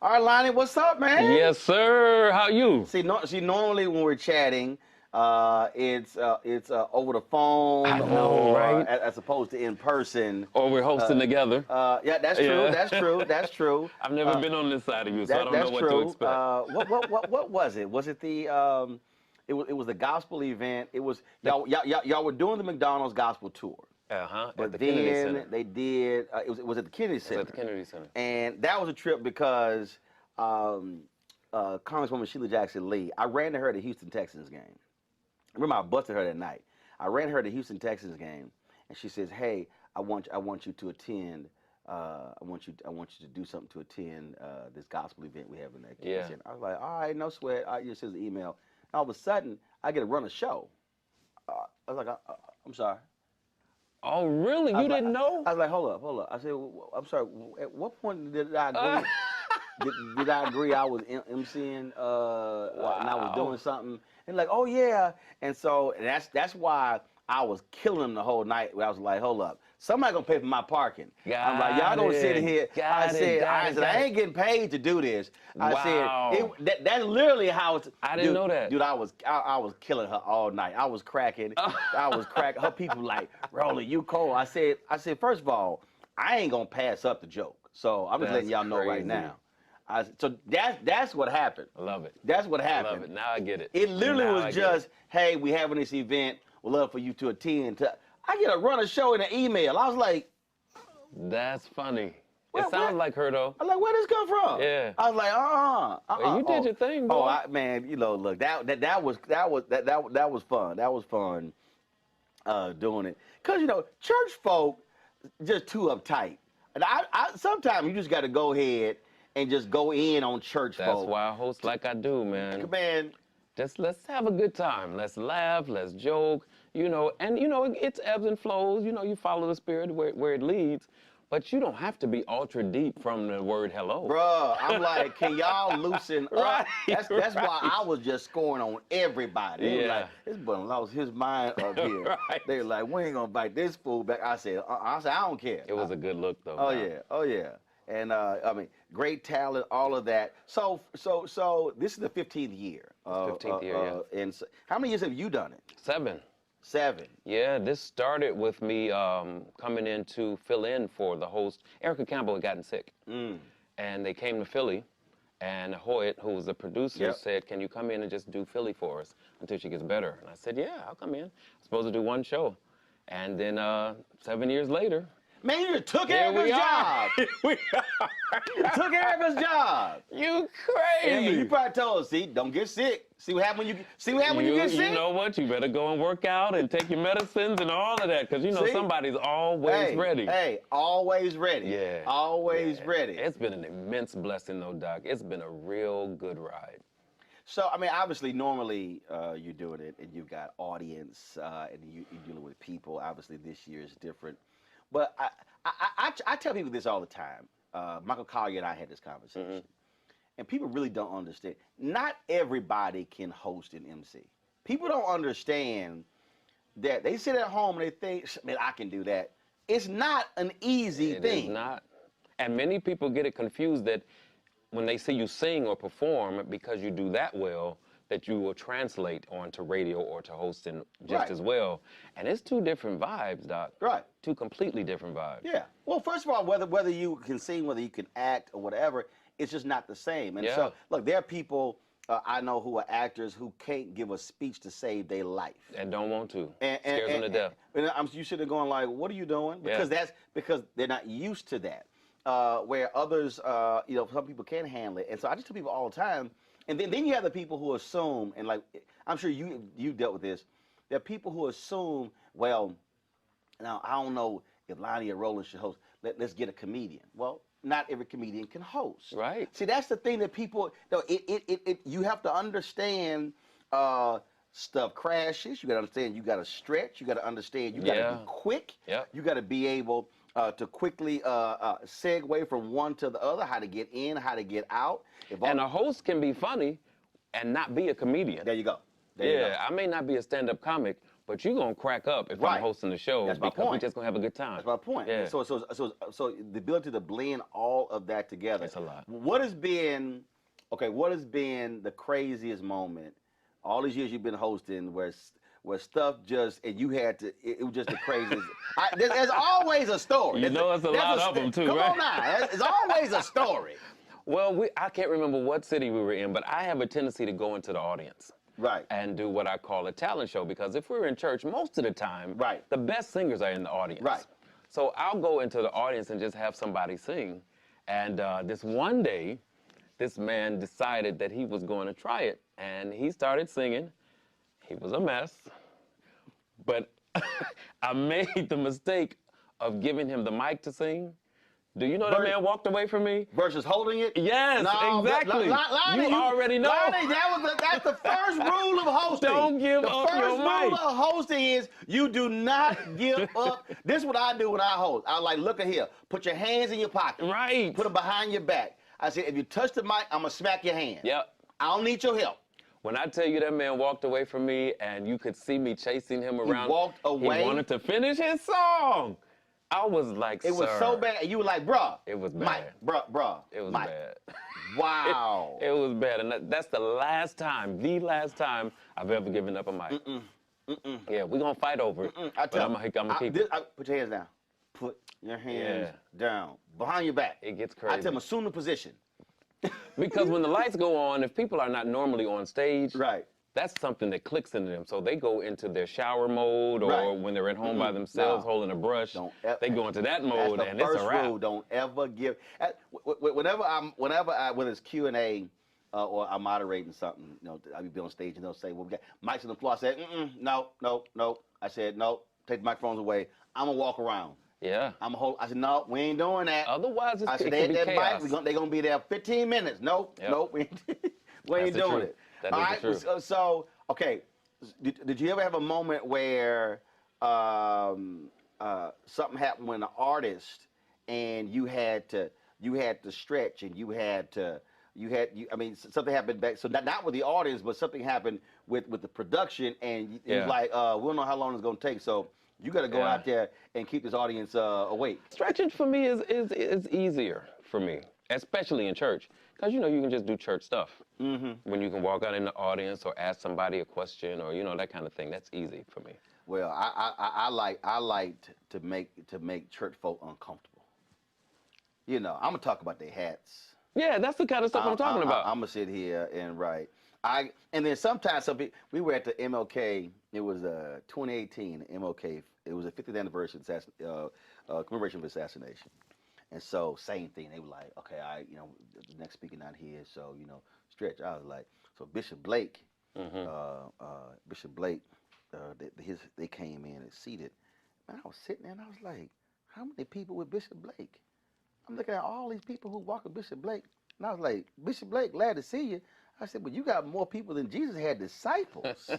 All right, Lonnie, what's up, man? Yes, sir. How you? See, normally when we're chatting, it's over the phone I know, or right? as opposed to in person. Or we're hosting together. Yeah, that's true. Yeah. That's true. That's true. I've never been on this side of you, so I don't know That's what to true. expect. What was it? Was it the it was the gospel event? It was y'all were doing the McDonald's gospel tour. At But the Kennedy then Center. they did. It was at the Kennedy It Center. was at the Kennedy Center. And that was a trip because Congresswoman Sheila Jackson Lee. I ran to her at the Houston Texans game. I remember I busted her that night. I ran her at the Houston Texans game, and she says, "Hey, I want you to attend. I want you to do something to attend this gospel event we have in that Kennedy Center." I was like, "All right, no sweat." I just sends an email. And all of a sudden, I get to run a show. I was like, "I'm sorry." Oh, really? You didn't know? I was like, hold up. I said, I'm sorry, at what point did I agree? Did I agree I was emceeing and I was doing something? And like, oh yeah. And so that's why I was killing them the whole night. I was like, hold up. Somebody gonna pay for my parking. I'm like, y'all gonna sit here. I said, I ain't getting paid to do this. I said, that's literally how it's. I didn't know that. Dude, I was killing her all night. I was cracking. I was cracking. Her people like, Rolling, you cold. I said, first of all, I ain't gonna pass up the joke. So I'm just letting y'all know right now. So that's what happened. I love it. That's what happened. I love it. Now I get it. It literally was just, hey, we having this event. We'd love for you to attend. I get to run a show in an email. I was like, that's funny. It sounds like her though. I'm like, where this come from? Yeah. I was like, Well, you did your thing, boy. Man, look, that was fun. That was fun doing it. Cause church folk just too uptight. And I sometimes you just got to go ahead and just go in on church folk. That's why I host like I do, man. Man, just let's have a good time. Let's laugh. Let's joke. And it's ebbs and flows. You follow the spirit where it leads. But you don't have to be ultra deep from the word hello. Bruh, I'm like, can y'all loosen up? Right, That's why I was just scoring on everybody. They were like, this boy lost his mind up here. Right. They were like, we ain't gonna bite this fool back. I said, I don't care. It was a good look though. Oh yeah. And I mean, great talent, all of that. So this is the 15th year. 15th year, yeah. And so, how many years have you done it? 7. 7. Yeah, this started with me coming in to fill in for the host. Erica Campbell had gotten sick. And they came to Philly, and Hoyt, who was the producer, said, can you come in and just do Philly for us until she gets better? And I said, yeah, I'll come in. I'm supposed to do one show. And then 7 years later, man, you just took Erica's job. We You took Erica's job. You crazy. Yeah, you probably told us, see, don't get sick. See what happens when you get sick? You know what? You better go and work out and take your medicines and all of that, because somebody's always ready. Hey, always ready. Yeah. Always ready. It's been an immense blessing, though, Doc. It's been a real good ride. So, I mean, obviously, normally you're doing it and you've got audience and you're dealing with people. Obviously, this year is different. But I tell people this all the time. Michael Collier and I had this conversation. And people really don't understand. Not everybody can host an MC. People don't understand that they sit at home and they think, man, I can do that. It's not an easy thing. It is not. And many people get it confused that when they see you sing or perform, because you do that well, that you will translate onto radio or to hosting just as well. And it's 2 different vibes, Doc. Right. 2 completely different vibes. Yeah. Well, first of all, whether you can sing, whether you can act or whatever, it's just not the same. And so, look, there are people I know who are actors who can't give a speech to save their life. And don't want to. Scares them to death. And you should have gone like, what are you doing? Because because they're not used to that. Where others, some people can handle it. And so I just tell people all the time, and then you have the people who assume, and like, I'm sure you dealt with this, there are people who assume, well, now I don't know if Lonnie or Roland should host, let's get a comedian. Well, not every comedian can host. Right. See, that's the thing that people, you have to understand stuff crashes, you got to understand you got to stretch, you got to understand you got to be quick, you got to be able to quickly segue from one to the other, how to get in, how to get out. And a host can be funny and not be a comedian. There you go. I may not be a stand-up comic, but you're going to crack up if Right. I'm hosting the show That's my because we're point. just going to have a good time. That's my point. Yeah. So the ability to blend all of that together. It's a lot. What has been the craziest moment all these years you've been hosting where stuff just, and you had to, it was just the craziest. There's always a story. You know, it's a lot of them too, come right? on now. There's always a story. Well, I can't remember what city we were in, but I have a tendency to go into the audience. Right. And do what I call a talent show, because if we're in church, most of the time, right, the best singers are in the audience. Right. So I'll go into the audience and just have somebody sing. And this one day, this man decided that he was going to try it, and he started singing. He was a mess, but I made the mistake of giving him the mic to sing. Do you know that man walked away from me? Versus holding it? Yes, no, exactly. Lonnie, you already know. Lonnie, that's the first rule of hosting. Don't give up your mic. The first rule of hosting is you do not give up. This is what I do when I host. I like, look at here. Put your hands in your pocket. Right. Put them behind your back. I said, if you touch the mic, I'm going to smack your hand. Yep. I don't need your help. When I tell you that man walked away from me and you could see me chasing him around. He walked away? He wanted to finish his song. I was like, it was so bad. And you were like, bruh. It was bad. Mike, bruh. It was Mike. bad. Wow. It was bad. And that's the last time I've ever given up a mic. Yeah, we're going to fight over it. I tell I'm going to keep it. Put your hands down. Put your hands down. Behind your back. It gets crazy. I tell them, assume the position. Because when the lights go on, if people are not normally on stage, right, that's something that clicks into them. So they go into their shower mode, or when they're at home by themselves holding a brush, they go into that mode, and it's a wrap. Rule, don't ever give. Whether it's Q&A or I'm moderating something, you know, I'll be on stage and they'll say, "Well, we got mics on the floor." I said, "No." I said, "No, take the microphones away. I'm gonna walk around." Yeah. I said, "No, we ain't doing that." Otherwise, I said, it can be chaos. They're gonna be there 15 minutes. Nope, we ain't doing it. That is the truth. So, okay, did you ever have a moment where something happened when an artist and you had to stretch and I mean, something happened back, so not with the audience, but something happened with the production, and it was like, we don't know how long it's gonna take, so you got to go out there and keep this audience awake. Stretching for me is easier for me, especially in church, because you know you can just do church stuff. When you can walk out in the audience or ask somebody a question or that kind of thing, that's easy for me. Well, I like to make church folk uncomfortable. You know, I'm gonna talk about their hats. Yeah, that's the kind of stuff I'm talking about. I'm gonna sit here and write. And then sometimes we were at the MLK. It was 2018 MLK. It was the 50th anniversary commemoration of assassination. And so same thing. They were like, okay, the next speaker not here, so stretch. I was like, so Bishop Blake, they came in and seated. And I was sitting there and I was like, how many people with Bishop Blake? I'm looking at all these people who walk with Bishop Blake, and I was like, Bishop Blake, glad to see you. I said, but you got more people than Jesus had disciples.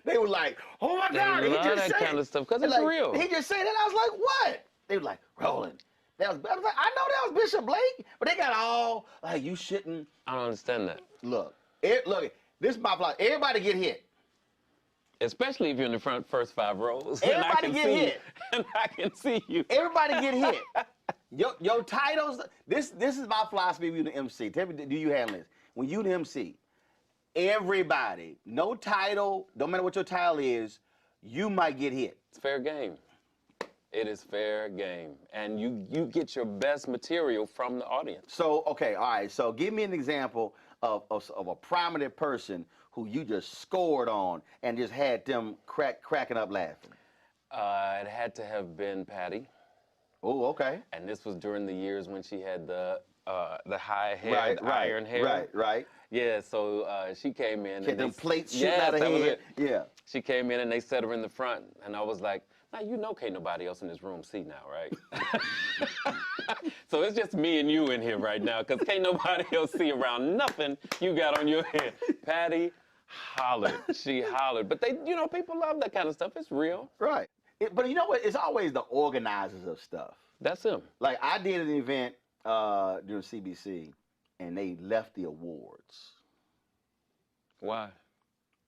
They were like, oh my God, he just said kind of stuff, because it's real. He just said that. I was like, what? They were like, Roland. I was like, I know that was Bishop Blake, but they got all like, you shouldn't. I don't understand that. Look, this is my plot. Everybody get hit. Especially if you're in the first 5 rows. Everybody get hit. And I can see you. Everybody get hit. Your titles, this is my philosophy with the MC. Tell me, do you handle this? When you the MC, everybody, no title, don't matter what your title is, you might get hit. It's fair game. It is fair game. And you get your best material from the audience. So, okay, all right. So give me an example of a prominent person who you just scored on and just had them cracking up laughing. It had to have been Patty. Oh, okay. And this was during the years when she had the high hair, iron hair. Right. Yeah, so she came in. She had them plates shooting out of her head. Yeah. She came in and they set her in the front, and I was like, now can't nobody else in this room see now, right? So it's just me and you in here right now, because can't nobody else see around nothing you got on your head. Patty hollered. She hollered. But people love that kind of stuff. It's real. Right. But you know what? It's always the organizers of stuff. That's them. Like, I did an event during CBC, and they left the awards. Why?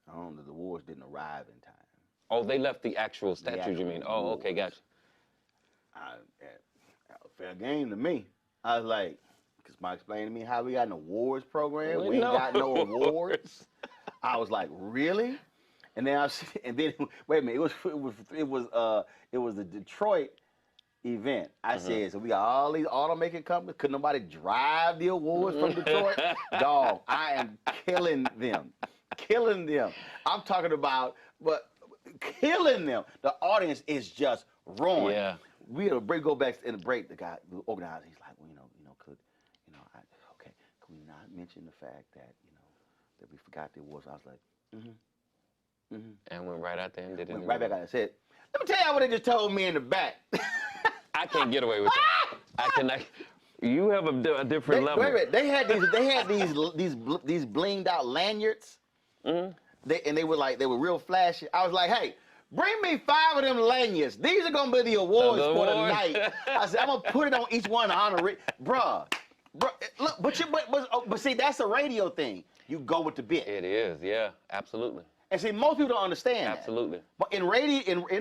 I don't know, the awards didn't arrive in time. Oh, they left the actual The statues, actual you mean? Oh, okay, awards. gotcha. Fair game to me. I was like, because Mike explained to me how we got an awards program. Well, We ain't no. got no awards. I was like, really? And then wait a minute. It was the Detroit event. I said, so we got all these automaker companies. Could nobody drive the awards from Detroit? Dog, I am killing them. Killing them. I'm talking about, but killing them. The audience is just ruined. Yeah. We had a break, go back in the break. The guy, the organizer, he's like, well, okay, could we not mention the fact that, that we forgot the awards? I was like, And went right out there and did it. went right back out and said, let me tell y'all what they just told me in the back. I can't get away with that. I cannot. You have a different level. Wait a minute. They had these blinged out lanyards. They were real flashy. I was like, hey, bring me 5 of them lanyards. These are gonna be the awards for the night. I said, I'm gonna put it on each one to honor it, bruh. Look, but see, that's a radio thing. You go with the bit. It is, yeah, absolutely. And see, most people don't understand Absolutely. that. But in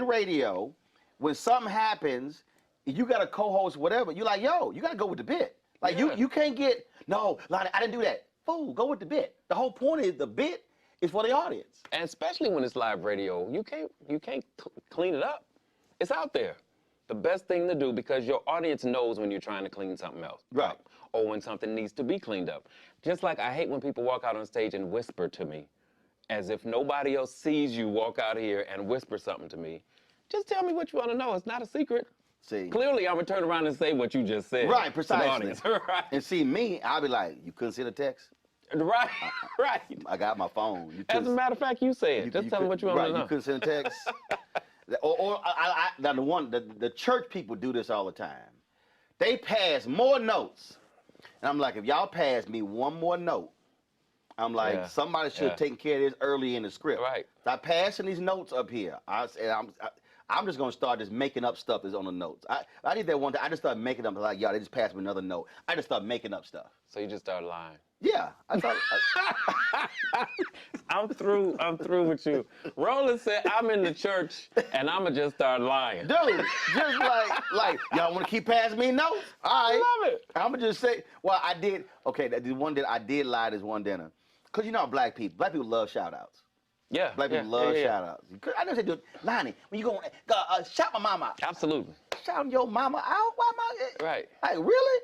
radio, when something happens, you got a co-host, whatever, you're like, yo, you gotta go with the bit. Like you can't get, no, Lonnie, I didn't do that. Fool, go with the bit. The whole point is the bit is for the audience. And especially when it's live radio, you can't clean it up. It's out there. The best thing to do, because your audience knows when you're trying to clean something else up, or when something needs to be cleaned up. Just like I hate when people walk out on stage and whisper to me, as if nobody else sees you walk out here and whisper something to me. Just tell me what you want to know. It's not a secret. See, clearly, I'm gonna turn around and say what you just said. Right, precisely. To the audience. Right. And see me, I'll be like, you couldn't send a text? Right, right. I got my phone. As a matter of fact, you say it. Just tell them what you want to know. You couldn't send a text. Now the church people do this all the time. They pass more notes, and I'm like, if y'all pass me one more note, I'm like, somebody should have taken care of this early in the script. Right. Stop passing these notes up here. I'm just gonna start just making up stuff that's on the notes. I did that one time. I just started making up like, y'all, they just passed me another note. I just started making up stuff. So you just started lying. Yeah, I thought. I'm through with you. Roland said, I'm in the church and I'ma just start lying. Dude, just like y'all want to keep passing me notes? All right. I love it. I'ma just say, well, I did. Okay, the one that I did lie this one dinner, cause you know black people love shout outs. Yeah. Black people love shout outs. I know they do. Lonnie, when you go shout my mama out. Absolutely. Shouting your mama out? Why am I? Right. Like really?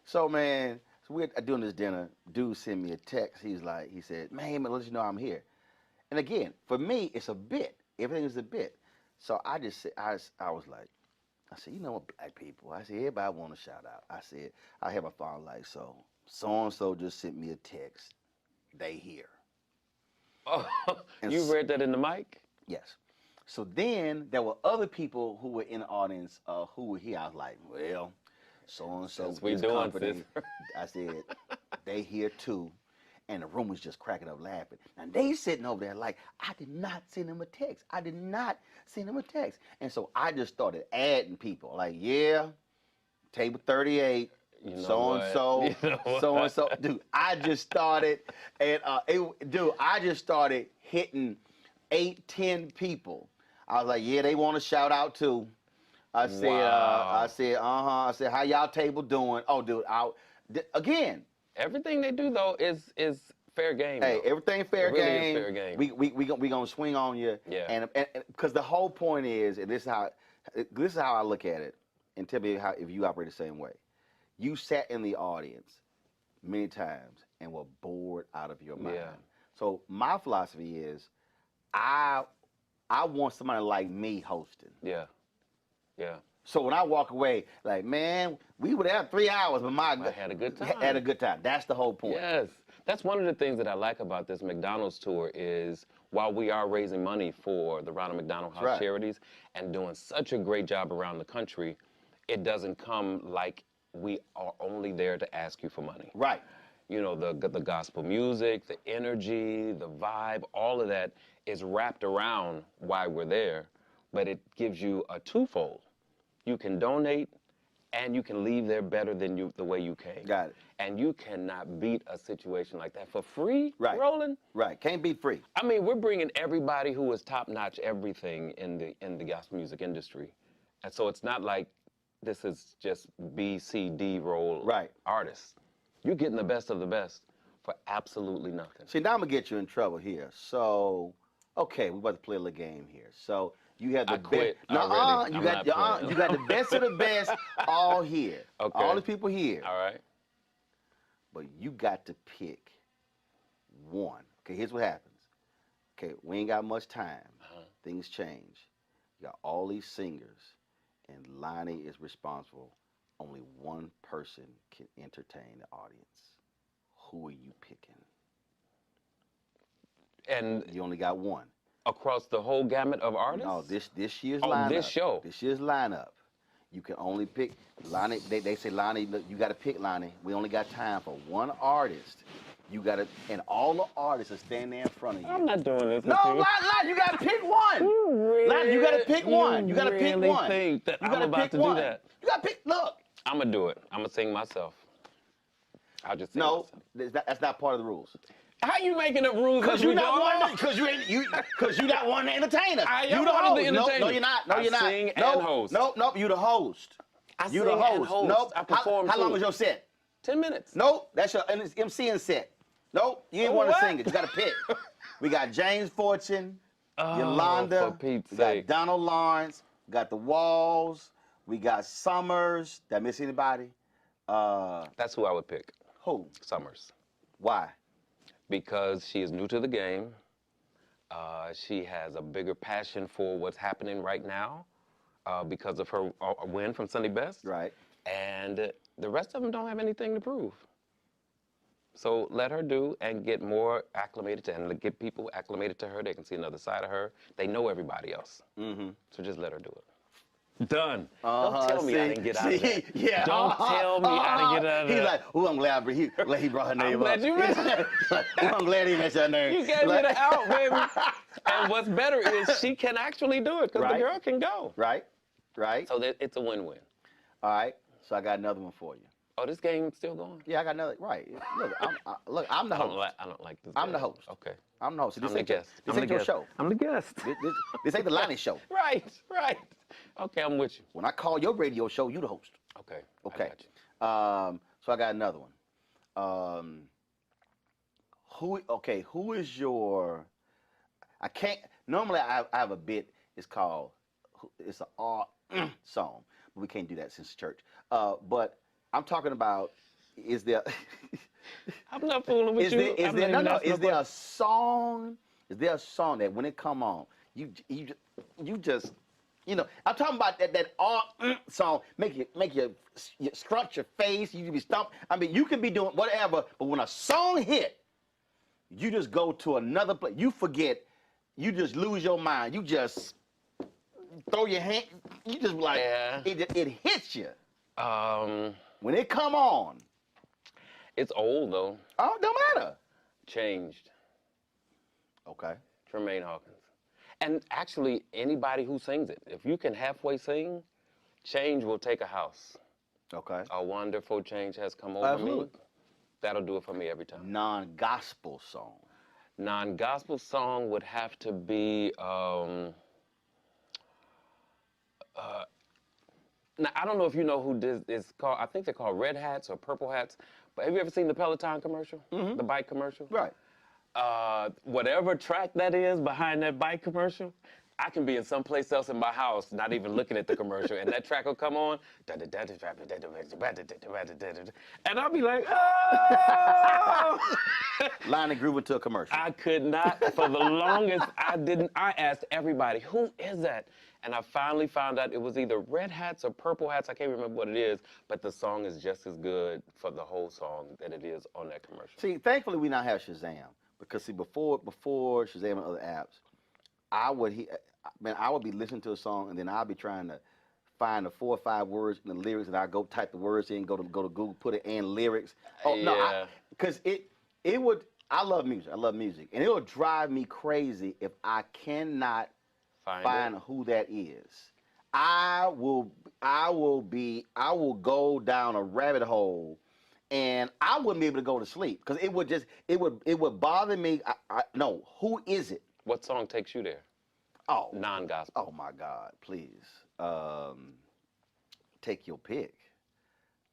So man. So we're doing this dinner. Dude sent me a text. He said, man, let you know I'm here. And again, for me, it's a bit. Everything is a bit. So I just said, I was like, you know what, black people. I said, everybody want to shout out. I said, I have a phone like, so-and-so just sent me a text. They here. Oh, you read that in the mic? Yes. So then there were other people who were in the audience who were here. I was like, well, so-and-so we this doing company. I said, they here too. And the room was just cracking up laughing. Now they sitting over there like, I did not send him a text. I did not send him a text. And so I just started adding people. Like, yeah, table 38, so-and-so, so-and-so. Dude, I just started, and I just started hitting 8, 10 people. I was like, yeah, they want to shout out too. I said, I said, how y'all table doing? Oh, dude, again. Everything they do though is fair game. Hey, though. everything fair game. Really is fair game. We gonna swing on you. Yeah. And because the whole point is, and this is how I look at it, and tell me if you operate the same way. You sat in the audience many times and were bored out of your mind. Yeah. So my philosophy is, I want somebody like me hosting. Yeah. Yeah. So when I walk away, like, man, we were there 3 hours, but I had a good time. Had a good time. That's the whole point. Yes. That's one of the things that I like about this McDonald's tour is while we are raising money for the Ronald McDonald House Charities and doing such a great job around the country, it doesn't come like we are only there to ask you for money. Right. You know, the gospel music, the energy, the vibe, all of that is wrapped around why we're there, but it gives you a twofold. You can donate and you can leave there better than the way you came. Got it. And you cannot beat a situation like that for free, Right. Roland. Right. Can't beat free. I mean, we're bringing everybody who is top-notch everything in the gospel music industry, and so it's not like this is just B, C, D roll artists. You're getting the best of the best for absolutely nothing. See, now I'm gonna get you in trouble here. So, okay, we're about to play a little game here. So you have the quit best. already. You got you got the best of the best all here. Okay. All the people here. All right. But you got to pick one. Okay, here's what happens. Okay, we ain't got much time. Things change. You got all these singers, and Lonnie is responsible. Only one person can entertain the audience. Who are you picking? And you only got one. Across the whole gamut of artists? No, this year's lineup. This show. This year's lineup. You can only pick Lonnie. They say, Lonnie, look, you got to pick Lonnie. We only got time for one artist. You got to, and all the artists are standing there in front of you. I'm not doing this. No, Lonnie, you got to pick one. Lonnie, you got to pick one. You got to pick one. Think that I'm about to do that? You got to pick. Look. I'm gonna do it. I'm gonna sing myself. I'll just sing myself. No, that's not part of the rules. How you making up rules? Because you're not one. Because you're not one to entertain us. I am you the one host. of the entertainers. No, you're not. No, you're not. I sing and host. Nope. You the host. You the host. Nope. I perform How long was your set? 10 minutes. Nope. That's your MCing set. Nope. You ain't want to sing it. You got to pick. We got James Fortune, Yolanda, for Pete's we sake. got Donald Lawrence, we got the Walls, we got Summers. Did I miss anybody? That's who I would pick. Who? Summers. Why? Because she is new to the game. She has a bigger passion for what's happening right now because of her win from Sunday Best. Right. And the rest of them don't have anything to prove. So let her do and get more acclimated to, and get people acclimated to her. They can see another side of her. They know everybody else. Mm-hmm. So just let her do it. Done. Don't tell me I didn't get out of that. Yeah. Don't tell me I didn't get out of that. He's like, oh, I'm glad he brought her name up. I'm glad you mentioned it. I'm glad he mentioned her name. You gave me the out, baby. And what's better is she can actually do it because the girl can go. Right. So it's a win-win. All right. So I got another one for you. Oh, this game's still going? Yeah, I got another. Right. Look, I'm the host. I don't like this. I'm the host. Okay. I'm the host. So I'm the guest. This ain't your show. I'm the guest. This ain't the Lonnie show. Right. Okay, I'm with you. When I call your radio show, you the host. Okay. Okay. I got you. So I got another one. Who is your? I can't. Normally, I have a bit. It's called. It's an song, but we can't do that since church. But I'm talking about. Is there? I'm not fooling with you. Is there a song? Is there a song that when it come on, you just. You know, I'm talking about that song. Make you scrunch your face. You be stumped. I mean, you can be doing whatever, but when a song hit, you just go to another place. You forget. You just lose your mind. You just throw your hand. You just like it hits you. When it come on. It's old though. Oh, don't matter. Changed. Okay. Tremaine Hawkins. And actually, anybody who sings it, if you can halfway sing, change will take a house. Okay. A wonderful change has come over me. That'll do it for me every time. Non-gospel song. Non-gospel song would have to be, now, I don't know if you know who this is called. I think they're called Red Hats or Purple Hats. But have you ever seen the Peloton commercial? Mm-hmm. The bike commercial? Right. Whatever track that is behind that bike commercial, I can be in someplace else in my house, not even looking at the commercial, and that track will come on, and I'll be like, oh! Lonnie grew into a commercial. I could not, for the longest, I asked everybody, who is that? And I finally found out it was either Red Hats or Purple Hats. I can't remember what it is, but the song is just as good for the whole song that it is on that commercial. See, thankfully we now have Shazam. Because see, before Shazam and other apps, I would be listening to a song and then I'll be trying to find the 4 or 5 words in the lyrics, and I go type the words in, go to Google, put it in lyrics. Oh yeah. no, because it would. I love music, and it will drive me crazy if I cannot find who that is. I will go down a rabbit hole, and I wouldn't be able to go to sleep because it would bother me. No, who is it? What song takes you there? Oh, Non-gospel. oh my God, please, take your pick.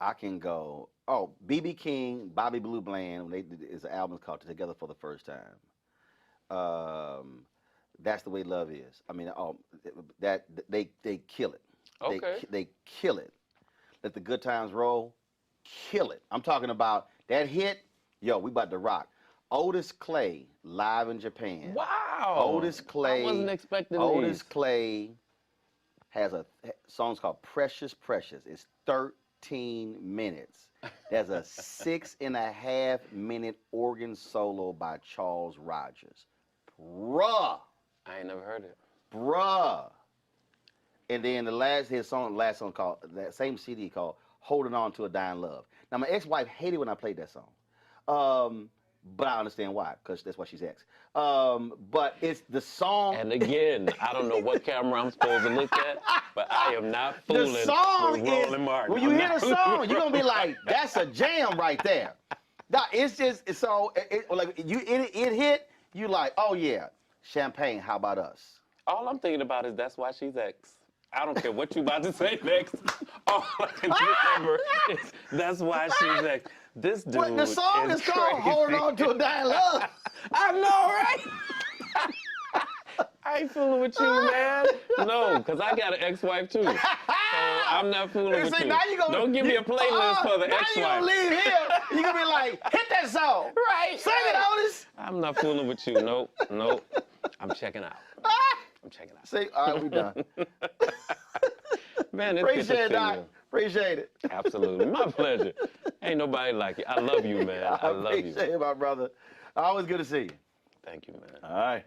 I can go. Oh, B.B. King, Bobby Blue Bland. Is an album called "Together for the First Time." That's the way love is. I mean, that they kill it. Okay. They kill it. Let the good times roll. Kill it. I'm talking about that hit. Yo, we about to rock. Otis Clay live in Japan. Wow. Otis Clay. I wasn't expecting Otis these. Clay has a song's called Precious Precious. It's 13 minutes. There's a 6.5 minute organ solo by Charles Rogers. Bruh. I ain't never heard it. Bruh. And then last song called, that same CD called Holding On to a Dying Love. Now, my ex-wife hated when I played that song. But I understand why, because that's why she's ex. But it's the song. And again, I don't know what camera I'm supposed to look at, but I am not fooling the song with Roland Martin. When you hear the song, you're going to be like, that's a jam right there. Now, it's just, so, it hit, you like, oh yeah, Champagne, how about us? All I'm thinking about is that's why she's ex. I don't care what you about to say next. All I can remember is that's why she's ex. This dude What the song is called crazy. Holding On to a Dying Love. I know, right? I ain't fooling with you, man. No, because I got an ex-wife too. So I'm not fooling with you. Now Don't give me a playlist for the now ex-wife. Now you're going to leave here. You're going to be like, hit that song. Right. Sing it, Otis. I'm not fooling with you. Nope. I'm checking out. I'm checking out. See, all right, we done. Man, it's good to Appreciate it, see Doc. you. Appreciate it. Absolutely. My pleasure. Ain't nobody like you. I love you, man. I love you. Appreciate it, my brother. Always good to see you. Thank you, man. All right.